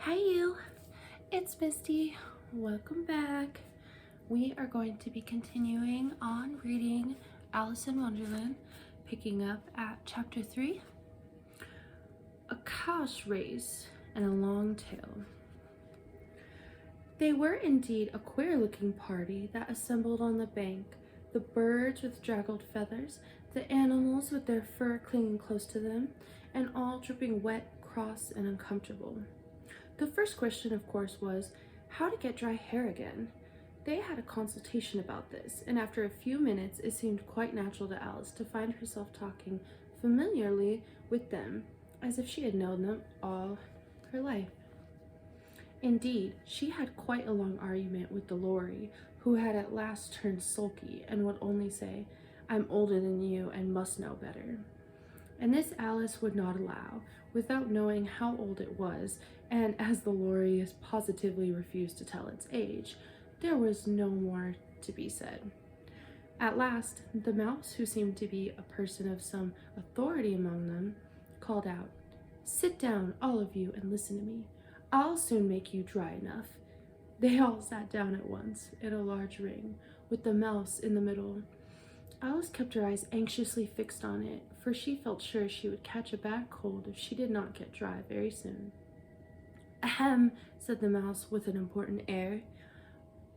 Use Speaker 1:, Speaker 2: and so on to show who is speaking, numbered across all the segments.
Speaker 1: Hi you, it's Misty. Welcome back. We are going to be continuing on reading Alice in Wonderland, picking up at chapter 3, A Cow's Race and a Long Tail. They were indeed a queer-looking party that assembled on the bank, the birds with draggled feathers, the animals with their fur clinging close to them, and all dripping wet, cross, and uncomfortable. The first question, of course, was how to get dry hair again. They had a consultation about this, and after a few minutes, it seemed quite natural to Alice to find herself talking familiarly with them, as if she had known them all her life. Indeed, she had quite a long argument with the Lorry, who had at last turned sulky and would only say, "I'm older than you and must know better." And this Alice would not allow, without knowing how old it was, and as the Lorry positively refused to tell its age, there was no more to be said. At last, the mouse, who seemed to be a person of some authority among them, called out, "Sit down, all of you, and listen to me. I'll soon make you dry enough." They all sat down at once, in a large ring, with the mouse in the middle. Alice kept her eyes anxiously fixed on it, for she felt sure she would catch a bad cold if she did not get dry very soon. "Ahem," said the mouse with an important air.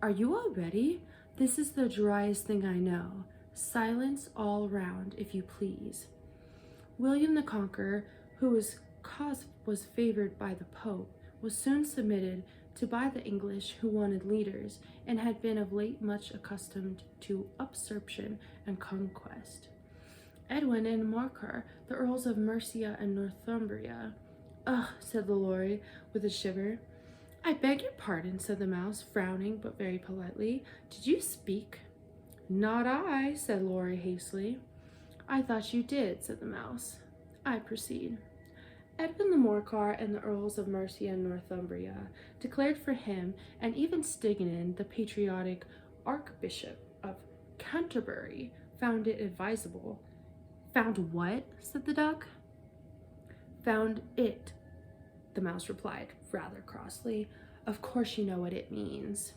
Speaker 1: "Are you all ready? This is the driest thing I know. Silence all round, if you please." William the Conqueror, who was favored by the Pope, was soon submitted to by the English, who wanted leaders, and had been of late much accustomed to usurpation and conquest. Edwin and Morcar, the Earls of Mercia and Northumbria. "Ugh," said the Lorry, with a shiver. "I beg your pardon," said the mouse, frowning, but very politely. "Did you speak?" "Not I," said Lorry hastily. "I thought you did," said the mouse. "I proceed. Edwin the Morcar and the Earls of Mercia and Northumbria declared for him, and even Stignan, the patriotic Archbishop of Canterbury, found it advisable." "Found what?" said the duck. "Found it," the mouse replied, rather crossly. "Of course you know what it means."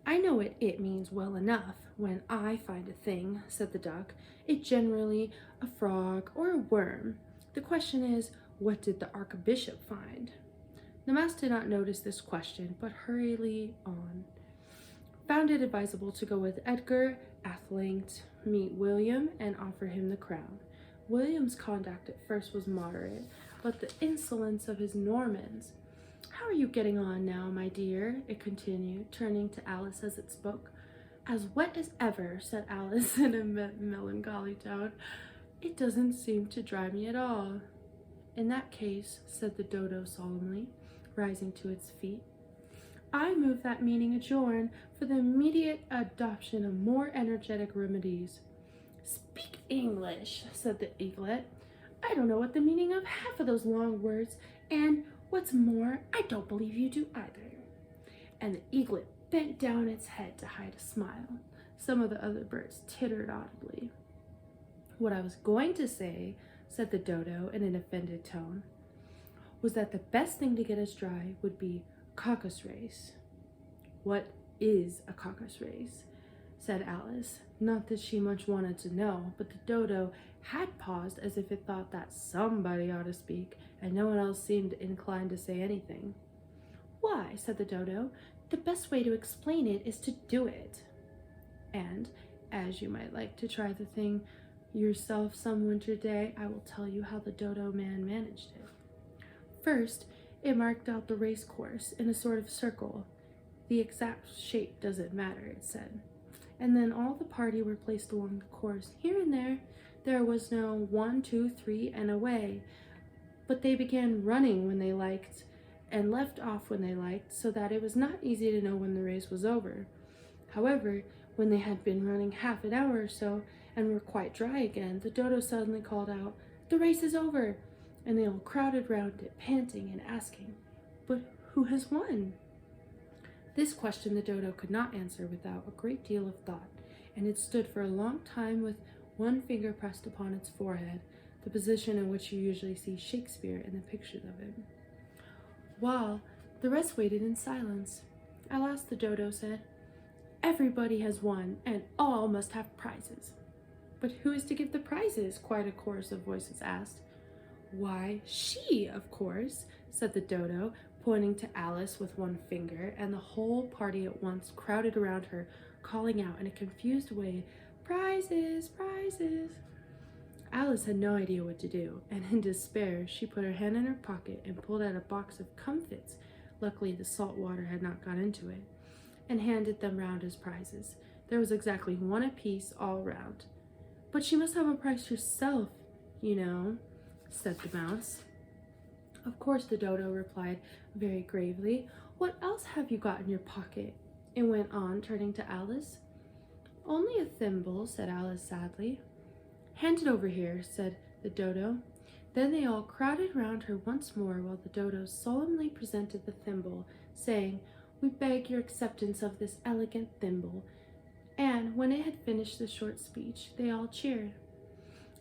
Speaker 1: "I know what it means well enough. When I find a thing," said the duck, "it's generally a frog or a worm. The question is, what did the Archbishop find?" The mouse did not notice this question, but hurriedly on. "Found it advisable to go with Edgar Atheling, meet William, and offer him the crown. William's conduct at first was moderate, but the insolence of his Normans— How are you getting on now, my dear?" it continued, turning to Alice as it spoke. "As wet as ever," said Alice in a melancholy tone. "It doesn't seem to dry me at all." "In that case," said the dodo solemnly, rising to its feet, "I move that meeting adjourn for the immediate adoption of more energetic remedies." "Speak English," said the eaglet. "I don't know what the meaning of half of those long words, and what's more, I don't believe you do either." And the eaglet bent down its head to hide a smile. Some of the other birds tittered audibly. "What I was going to say," said the dodo in an offended tone, "was that the best thing to get us dry would be caucus race." "What is a caucus race?" said Alice. Not that she much wanted to know, but the dodo had paused as if it thought that somebody ought to speak, and no one else seemed inclined to say anything. "Why," said the dodo, "the best way to explain it is to do it. And, as you might like to try the thing yourself some winter day, I will tell you how the dodo man managed it. First, it marked out the race course in a sort of circle. The exact shape doesn't matter, it said. And then all the party were placed along the course, here and there. There was no 1, 2, 3, and away, but they began running when they liked, and left off when they liked, so that it was not easy to know when the race was over. However, when they had been running half an hour or so, and were quite dry again, the dodo suddenly called out, 'The race is over!' And they all crowded round it, panting and asking, 'But who has won?' This question the dodo could not answer without a great deal of thought, and it stood for a long time with one finger pressed upon its forehead, the position in which you usually see Shakespeare in the pictures of him. while the rest waited in silence. At last the dodo said, "Everybody has won, and all must have prizes." "But who is to give the prizes?" quite a chorus of voices asked. "Why, she, of course," said the dodo, pointing to Alice with one finger, and the whole party at once crowded around her, calling out in a confused way, "Prizes, prizes!" Alice had no idea what to do, and in despair she put her hand in her pocket and pulled out a box of comfits, luckily the salt water had not got into it, and handed them round as prizes. There was exactly one apiece all round. "But she must have a prize herself, you know," said the mouse. "Of course," the dodo replied very gravely. "What else have you got in your pocket?" it went on, turning to Alice. "Only a thimble," said Alice sadly. "Hand it over here," said the dodo. Then they all crowded round her once more while the dodo solemnly presented the thimble, saying, "We beg your acceptance of this elegant thimble." And when it had finished the short speech, they all cheered.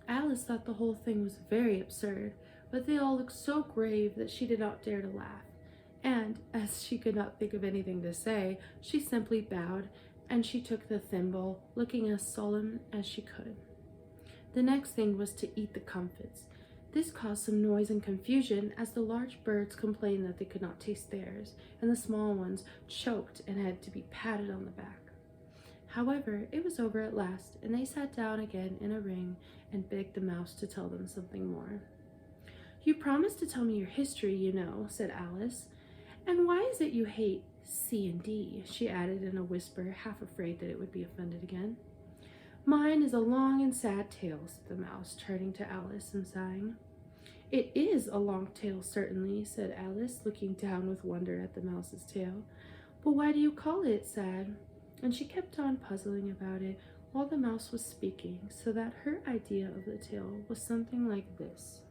Speaker 1: Alice thought the whole thing was very absurd, but they all looked so grave that she did not dare to laugh. And, as she could not think of anything to say, she simply bowed, and she took the thimble, looking as solemn as she could. The next thing was to eat the comfits. This caused some noise and confusion, as the large birds complained that they could not taste theirs, and the small ones choked and had to be patted on the back. However, it was over at last, and they sat down again in a ring and begged the mouse to tell them something more. "You promised to tell me your history, you know," said Alice. "And why is it you hate C and D?" she added in a whisper, half afraid that it would be offended again. "Mine is a long and sad tale," said the mouse, turning to Alice and sighing. "It is a long tale, certainly," said Alice, looking down with wonder at the mouse's tail. "But why do you call it sad?" And she kept on puzzling about it while the mouse was speaking, so that her idea of the tale was something like this.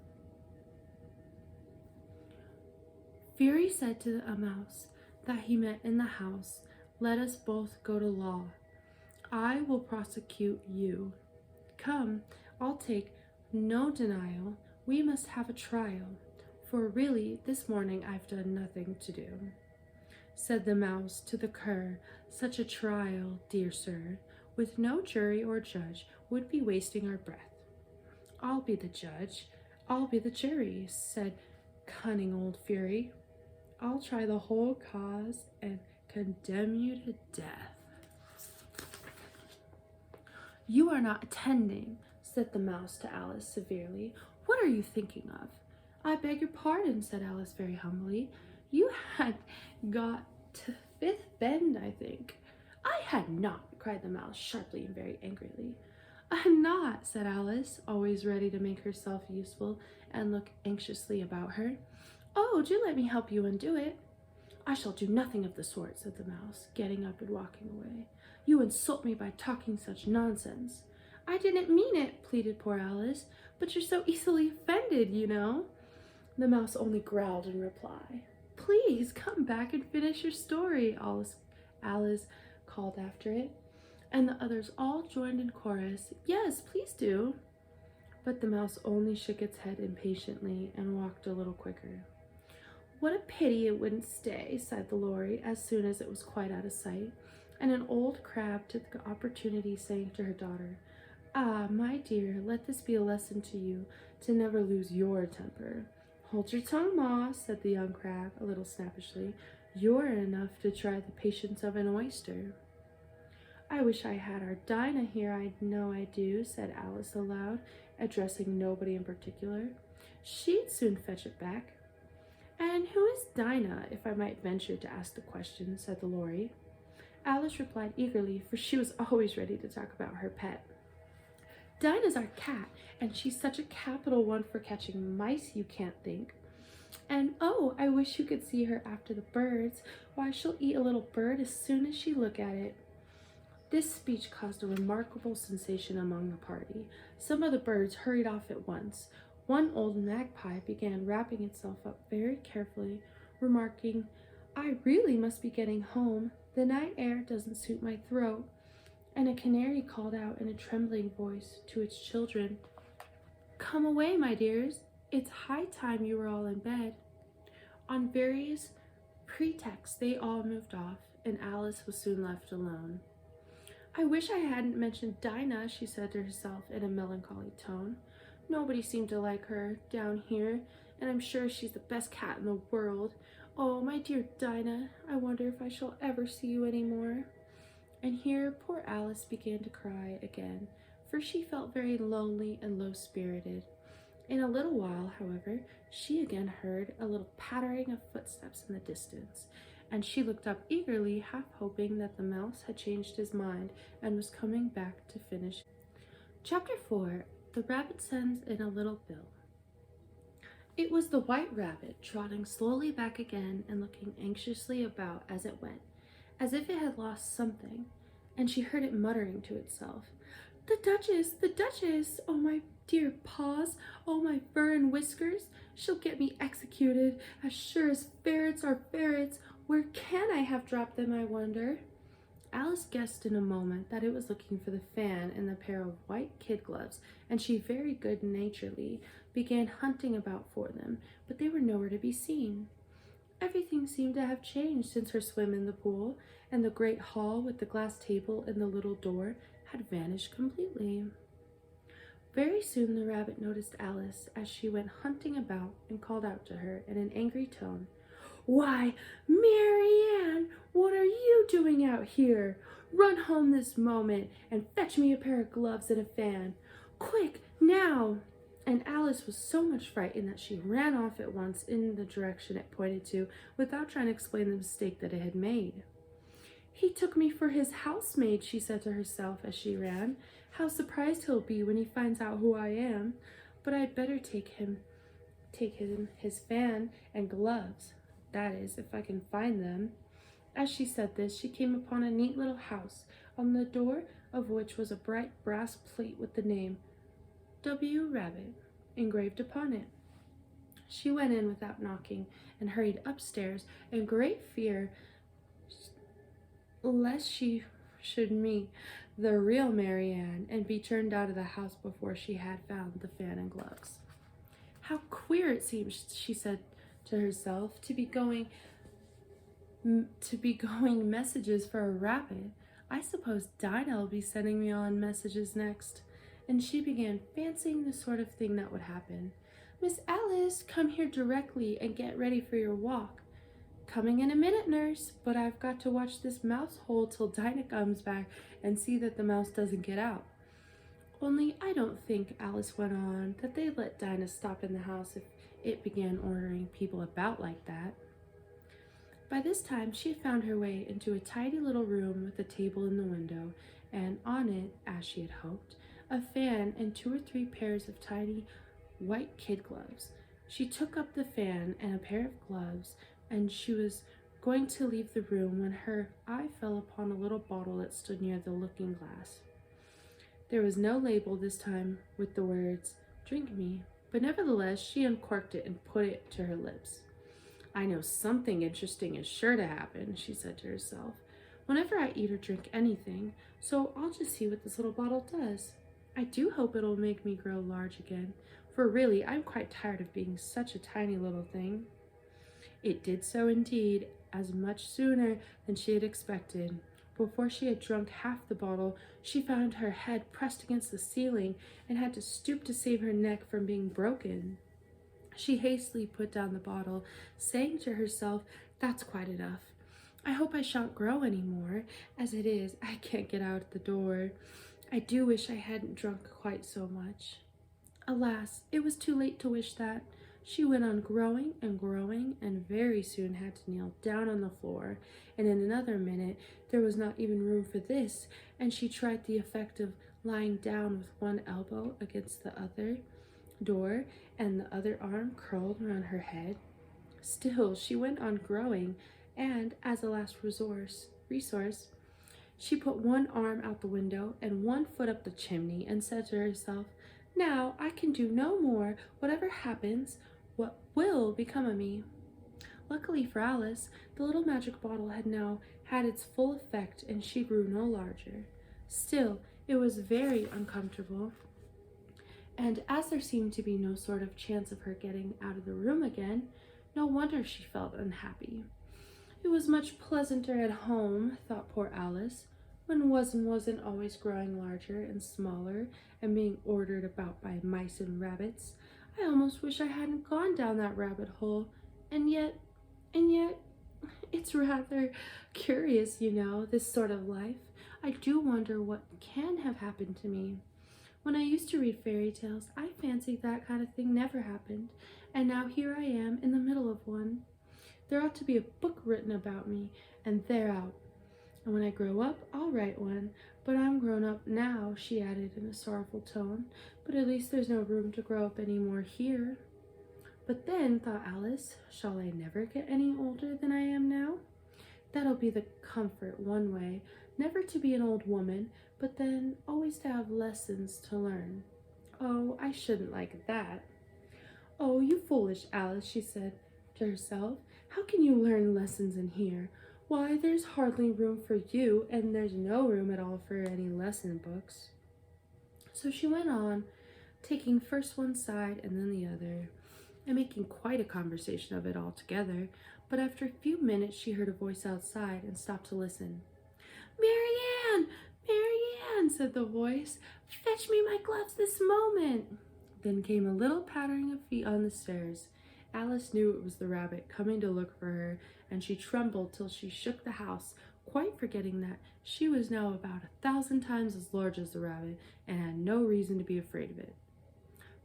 Speaker 1: Fury said to a mouse that he met in the house, "Let us both go to law. I will prosecute you. Come, I'll take no denial. We must have a trial, for really this morning I've done nothing to do." Said the mouse to the cur, "Such a trial, dear sir, with no jury or judge, would be wasting our breath." "I'll be the judge, I'll be the jury," said cunning old Fury. "I'll try the whole cause and condemn you to death." "You are not attending," said the mouse to Alice severely. "What are you thinking of?" "I beg your pardon," said Alice very humbly. "You had got to Fifth Bend, I think." "I had not," cried the mouse sharply and very angrily. "I'm not," said Alice, always ready to make herself useful and look anxiously about her. "Oh, do let me help you undo it." "I shall do nothing of the sort," said the mouse, getting up and walking away. "You insult me by talking such nonsense." "I didn't mean it," pleaded poor Alice, "but you're so easily offended, you know." The mouse only growled in reply. "Please come back and finish your story," Alice called after it, and the others all joined in chorus, "Yes, please do." But the mouse only shook its head impatiently and walked a little quicker. "What a pity it wouldn't stay," sighed the lorry as soon as it was quite out of sight, and an old crab took the opportunity, saying to her daughter, "Ah, my dear, let this be a lesson to you to never lose your temper." "Hold your tongue, Ma," said the young crab a little snappishly. "You're enough to try the patience of an oyster." "I wish I had our Dinah here, I know I do," said Alice aloud, addressing nobody in particular. "She'd soon fetch it back." "And who is Dinah, if I might venture to ask the question?" said the lorry. Alice replied eagerly, for she was always ready to talk about her pet. "Dinah's our cat, and she's such a capital one for catching mice, you can't think. And oh, I wish you could see her after the birds. Why, she'll eat a little bird as soon as she look at it." This speech caused a remarkable sensation among the party. Some of the birds hurried off at once. One old magpie began wrapping itself up very carefully, remarking, "I really must be getting home. The night air doesn't suit my throat." And a canary called out in a trembling voice to its children, "Come away, my dears. It's high time you were all in bed." On various pretexts, they all moved off, and Alice was soon left alone. I wish I hadn't mentioned Dinah, she said to herself in a melancholy tone. Nobody seemed to like her down here, and I'm sure she's the best cat in the world. Oh, my dear Dinah, I wonder if I shall ever see you any more. And here poor Alice began to cry again, for she felt very lonely and low-spirited. In a little while, however, she again heard a little pattering of footsteps in the distance, and she looked up eagerly, half hoping that the mouse had changed his mind and was coming back to finish. Chapter 4. The Rabbit Sends in a Little Bill. It was the White Rabbit, trotting slowly back again and looking anxiously about as it went, as if it had lost something, and she heard it muttering to itself, "The Duchess! The Duchess! Oh, my dear paws! Oh, my fur and whiskers! She'll get me executed, as sure as ferrets are ferrets! Where can I have dropped them, I wonder?" Alice guessed in a moment that it was looking for the fan and the pair of white kid gloves, and she very good-naturedly began hunting about for them, but they were nowhere to be seen. Everything seemed to have changed since her swim in the pool, and the great hall with the glass table and the little door had vanished completely. Very soon the rabbit noticed Alice as she went hunting about and called out to her in an angry tone, "Why, Marianne, what are you doing out here? Run home this moment and fetch me a pair of gloves and a fan. Quick, now!" And Alice was so much frightened that she ran off at once in the direction it pointed to without trying to explain the mistake that it had made. "He took me for his housemaid," she said to herself as she ran. "How surprised he'll be when he finds out who I am. But I'd better take him his fan and gloves. That is, if I can find them." As she said this, she came upon a neat little house, on the door of which was a bright brass plate with the name W. Rabbit engraved upon it. She went in without knocking and hurried upstairs in great fear lest she should meet the real Marianne and be turned out of the house before she had found the fan and gloves. "How queer it seems," she said to herself, to be going messages for a rabbit. I suppose Dinah will be sending me on messages next. And she began fancying the sort of thing that would happen. "Miss Alice, come here directly and get ready for your walk." "Coming in a minute, nurse, but I've got to watch this mouse hole till Dinah comes back and see that the mouse doesn't get out." Only I don't think, Alice went on, that they'd let Dinah stop in the house if it began ordering people about like that. By this time, she had found her way into a tidy little room with a table in the window, and on it, as she had hoped, a fan and 2 or 3 pairs of tiny white kid gloves. She took up the fan and a pair of gloves, and she was going to leave the room when her eye fell upon a little bottle that stood near the looking glass. There was no label this time with the words, "Drink me," but nevertheless she uncorked it and put it to her lips. "I know something interesting is sure to happen," she said to herself, "whenever I eat or drink anything, so I'll just see what this little bottle does. I do hope it'll make me grow large again, for really I'm quite tired of being such a tiny little thing." It did so indeed, as much sooner than she had expected. Before she had drunk half the bottle, she found her head pressed against the ceiling and had to stoop to save her neck from being broken. She hastily put down the bottle, saying to herself, "That's quite enough. I hope I shan't grow any more. As it is, I can't get out the door. I do wish I hadn't drunk quite so much." Alas, it was too late to wish that. She went on growing and very soon had to kneel down on the floor, and in another minute there was not even room for this, and she tried the effect of lying down with one elbow against the other door and the other arm curled around her head. Still, she went on growing, and as a last resource, she put one arm out the window and one foot up the chimney and said to herself, "Now I can do no more. Whatever happens, what will become of me?" Luckily for Alice, the little magic bottle had now had its full effect and she grew no larger. Still, it was very uncomfortable, and as there seemed to be no sort of chance of her getting out of the room again, No wonder she felt unhappy. It was much pleasanter at home, thought poor Alice, when wasn't always growing larger and smaller and being ordered about by mice and rabbits. I almost wish I hadn't gone down that rabbit hole. And yet, it's rather curious, this sort of life. I do wonder what can have happened to me. When I used to read fairy tales, I fancied that kind of thing never happened, and now here I am in the middle of one. There ought to be a book written about me, and they're out. And when I grow up, I'll write one. But I'm grown up now, she added in a sorrowful tone. But at least there's no room to grow up any more here. But then, thought Alice, shall I never get any older than I am now? That'll be the comfort one way, never to be an old woman, but then always to have lessons to learn. Oh, I shouldn't like that. Oh, you foolish Alice, she said to herself. How can you learn lessons in here? Why, there's hardly room for you, and there's no room at all for any lesson books. So she went on, taking first one side and then the other, and making quite a conversation of it altogether. But after a few minutes she heard a voice outside and stopped to listen. "Marianne! Marianne!" said the voice. "Fetch me my gloves this moment." Then came a little pattering of feet on the stairs. Alice knew it was the rabbit coming to look for her, and she trembled till she shook the house, quite forgetting that she was now about 1,000 times as large as the rabbit and had no reason to be afraid of it.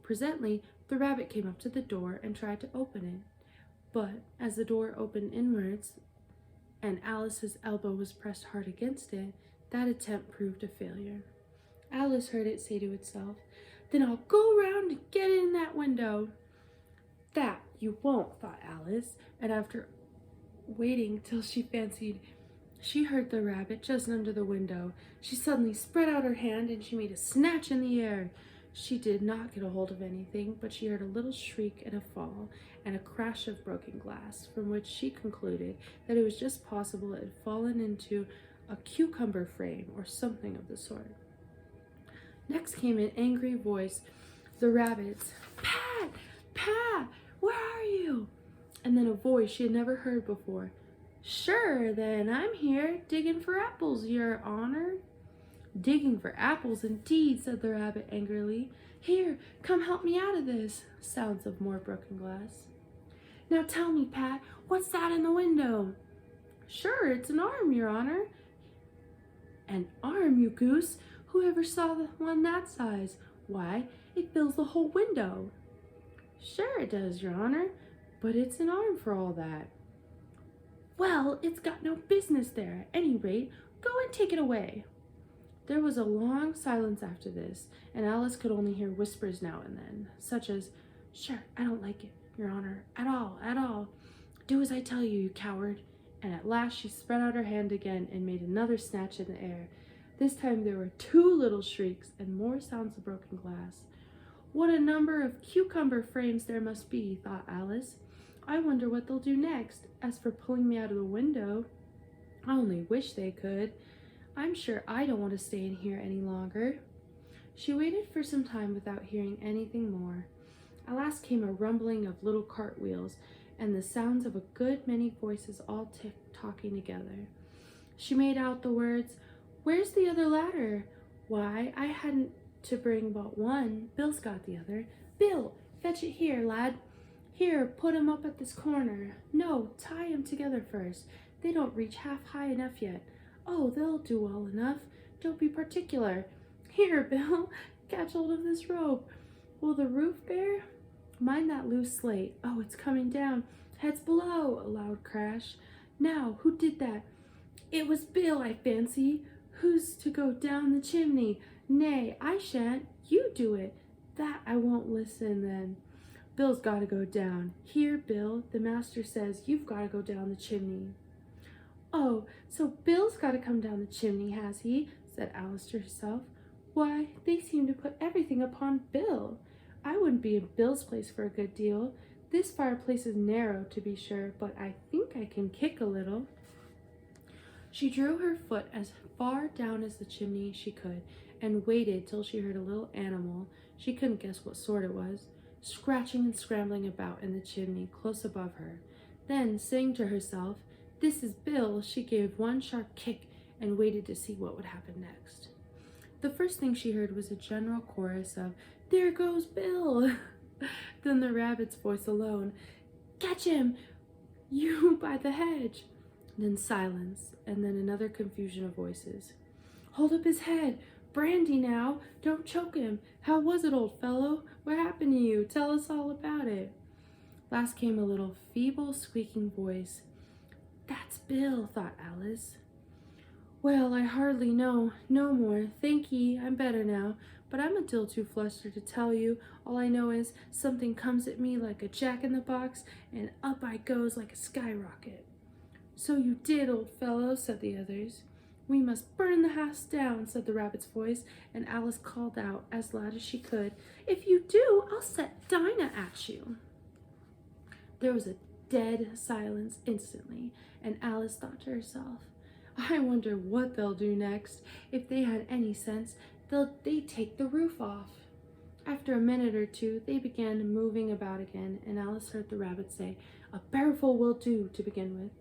Speaker 1: Presently, the rabbit came up to the door and tried to open it, but as the door opened inwards and Alice's elbow was pressed hard against it, that attempt proved a failure. Alice heard it say to itself, "Then I'll go round and get in that window." "That you won't," thought Alice, and after waiting till she fancied she heard the rabbit just under the window, she suddenly spread out her hand and she made a snatch in the air. She did not get a hold of anything, but she heard a little shriek and a fall and a crash of broken glass, from which she concluded that it was just possible it had fallen into a cucumber frame or something of the sort. Next came an angry voice, the rabbit's, "Pat! Pat! Where are you?" And then a voice she had never heard before. "Sure, then, I'm here, digging for apples, your honor." "Digging for apples, indeed," said the rabbit angrily. "Here, come help me out of this." Sounds of more broken glass. "Now tell me, Pat, what's that in the window?" "Sure, it's an arm, your honor." "An arm, you goose? Who ever saw one that size? Why, it fills the whole window." "Sure it does, your honor, but it's an arm for all that." "Well, it's got no business there. At any rate, go and take it away." There was a long silence after this, and Alice could only hear whispers now and then, such as, "Sure, I don't like it, your honor, at all. Do as I tell you, you coward." And at last she spread out her hand again and made another snatch in the air. This time there were 2 little shrieks and more sounds of broken glass. "What a number of cucumber frames there must be," thought Alice. "I wonder what they'll do next. As for pulling me out of the window, I only wish they could. I'm sure I don't want to stay in here any longer." She waited for some time without hearing anything more. At last came a rumbling of little cartwheels and the sounds of a good many voices all talking together. She made out the words, "Where's the other ladder? Why, I hadn't to bring but one. Bill's got the other. Bill, fetch it here, lad. Here, put 'em up at this corner. No, tie 'em together first. They don't reach half high enough yet. Oh, they'll do well enough. Don't be particular. Here, Bill, catch hold of this rope. Will the roof bear? Mind that loose slate. Oh, it's coming down. Heads below." A loud crash. "Now, who did that?" "It was Bill, I fancy." "Who's to go down the chimney?" "Nay, I shan't. You do it." "That I won't listen then." "Bill's got to go down. Here, Bill, the master says you've got to go down the chimney." "Oh, so Bill's got to come down the chimney, has he?" said Alice to herself. "Why, they seem to put everything upon Bill. I wouldn't be in Bill's place for a good deal. This fireplace is narrow, to be sure, but I think I can kick a little." She drew her foot as far down as the chimney she could, and waited till she heard a little animal, she couldn't guess what sort it was, scratching and scrambling about in the chimney close above her. Then, saying to herself, "This is Bill," she gave one sharp kick and waited to see what would happen next. The first thing she heard was a general chorus of, "There goes Bill!" Then the rabbit's voice alone, "Catch him! You by the hedge!" Then silence, and then another confusion of voices. "Hold up his head! Brandy now! Don't choke him! How was it, old fellow? What happened to you? Tell us all about it." Last came a little feeble, squeaking voice. "That's Bill," thought Alice. "Well, I hardly know. No more. Thank ye, I'm better now. But I'm a deal too flustered to tell you. All I know is something comes at me like a jack-in-the-box, and up I goes like a skyrocket." "So you did, old fellow," said the others. "We must burn the house down," said the rabbit's voice, and Alice called out as loud as she could, "If you do, I'll set Dinah at you." There was a dead silence instantly, and Alice thought to herself, "I wonder what they'll do next. If they had any sense, they'd take the roof off." After a minute or two, they began moving about again, and Alice heard the rabbit say, "A barrelful will do to begin with."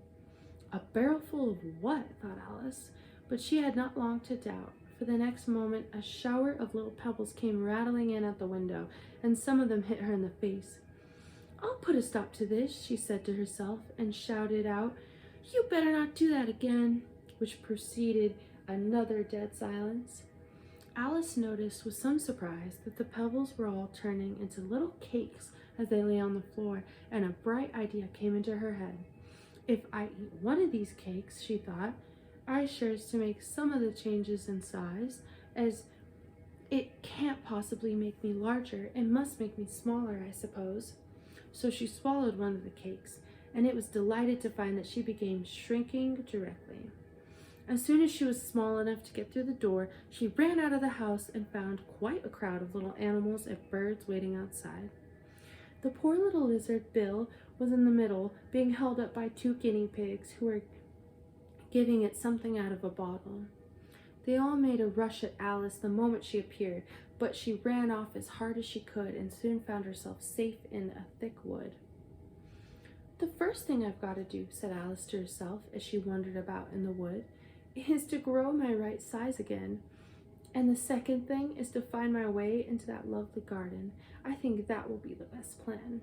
Speaker 1: A barrelful of what? Thought Alice, but she had not long to doubt, for the next moment a shower of little pebbles came rattling in at the window, and some of them hit her in the face. "I'll put a stop to this," she said to herself, and shouted out, "You better not do that again," which preceded another dead silence. Alice noticed with some surprise that the pebbles were all turning into little cakes as they lay on the floor, and a bright idea came into her head. "If I eat one of these cakes," she thought, "I sure is to make some of the changes in size, as it can't possibly make me larger, it must make me smaller, I suppose." So she swallowed one of the cakes, and it was delighted to find that she began shrinking directly. As soon as she was small enough to get through the door, she ran out of the house and found quite a crowd of little animals and birds waiting outside. The poor little lizard, Bill, was in the middle, being held up by 2 guinea pigs who were giving it something out of a bottle. They all made a rush at Alice the moment she appeared, but she ran off as hard as she could and soon found herself safe in a thick wood. "The first thing I've got to do," said Alice to herself as she wandered about in the wood, "is to grow my right size again. And the second thing is to find my way into that lovely garden. I think that will be the best plan."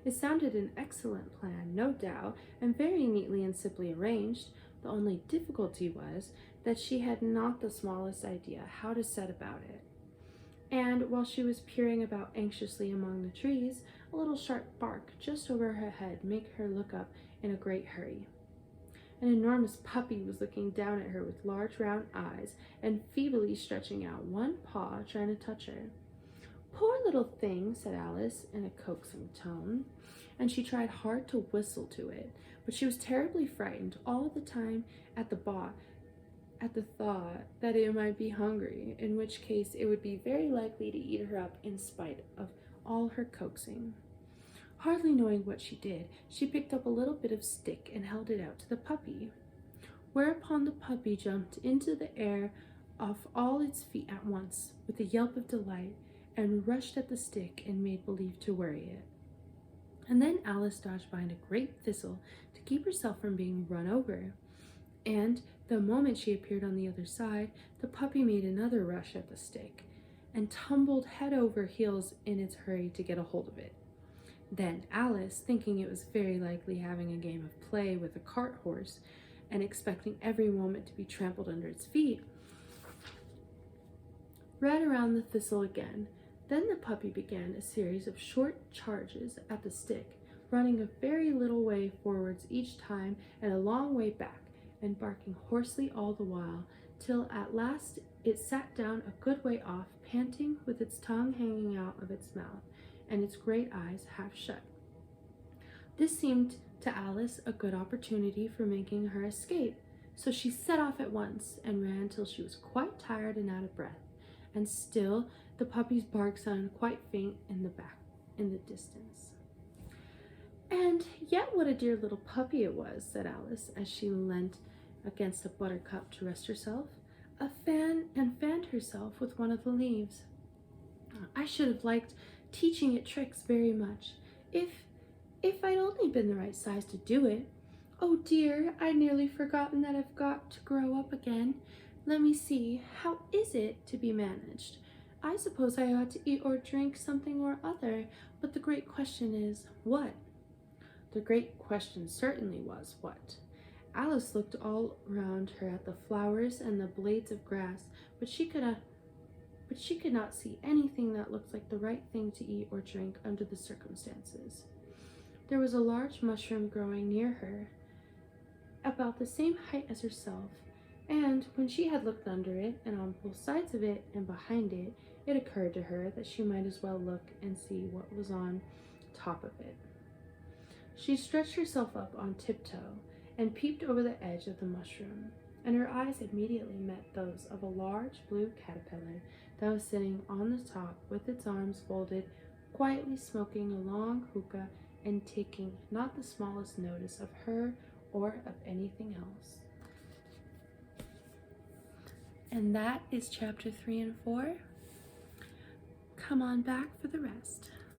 Speaker 1: It sounded an excellent plan, no doubt, and very neatly and simply arranged. The only difficulty was that she had not the smallest idea how to set about it. And while she was peering about anxiously among the trees, a little sharp bark just over her head made her look up in a great hurry. An enormous puppy was looking down at her with large round eyes and feebly stretching out one paw trying to touch her. "Poor little thing," said Alice in a coaxing tone, and she tried hard to whistle to it, but she was terribly frightened all the time at the thought that it might be hungry, in which case it would be very likely to eat her up in spite of all her coaxing. Hardly knowing what she did, she picked up a little bit of stick and held it out to the puppy, whereupon the puppy jumped into the air off all its feet at once with a yelp of delight and rushed at the stick and made believe to worry it. And then Alice dodged behind a great thistle to keep herself from being run over, and the moment she appeared on the other side, the puppy made another rush at the stick and tumbled head over heels in its hurry to get a hold of it. Then Alice, thinking it was very likely having a game of play with a cart horse, and expecting every moment to be trampled under its feet, ran around the thistle again. Then the puppy began a series of short charges at the stick, running a very little way forwards each time and a long way back, and barking hoarsely all the while, till at last it sat down a good way off, panting, with its tongue hanging out of its mouth, and its great eyes half shut. This seemed to Alice a good opportunity for making her escape, so she set off at once and ran till she was quite tired and out of breath, and still the puppy's bark sounded quite faint in the distance. "And yet what a dear little puppy it was," said Alice as she leant against a buttercup to rest herself, and fanned herself with one of the leaves. "I should have liked teaching it tricks very much. If I'd only been the right size to do it. Oh dear, I'd nearly forgotten that I've got to grow up again. Let me see, how is it to be managed? I suppose I ought to eat or drink something or other, but the great question is, what? The great question certainly was, what? Alice looked all round her at the flowers and the blades of grass, but she could not see anything that looked like the right thing to eat or drink under the circumstances. There was a large mushroom growing near her, about the same height as herself, and when she had looked under it, and on both sides of it and behind it, it occurred to her that she might as well look and see what was on top of it. She stretched herself up on tiptoe and peeped over the edge of the mushroom, and her eyes immediately met those of a large blue caterpillar that was sitting on the top with its arms folded, quietly smoking a long hookah and taking not the smallest notice of her or of anything else. And that is chapter 3 and 4. Come on back for the rest.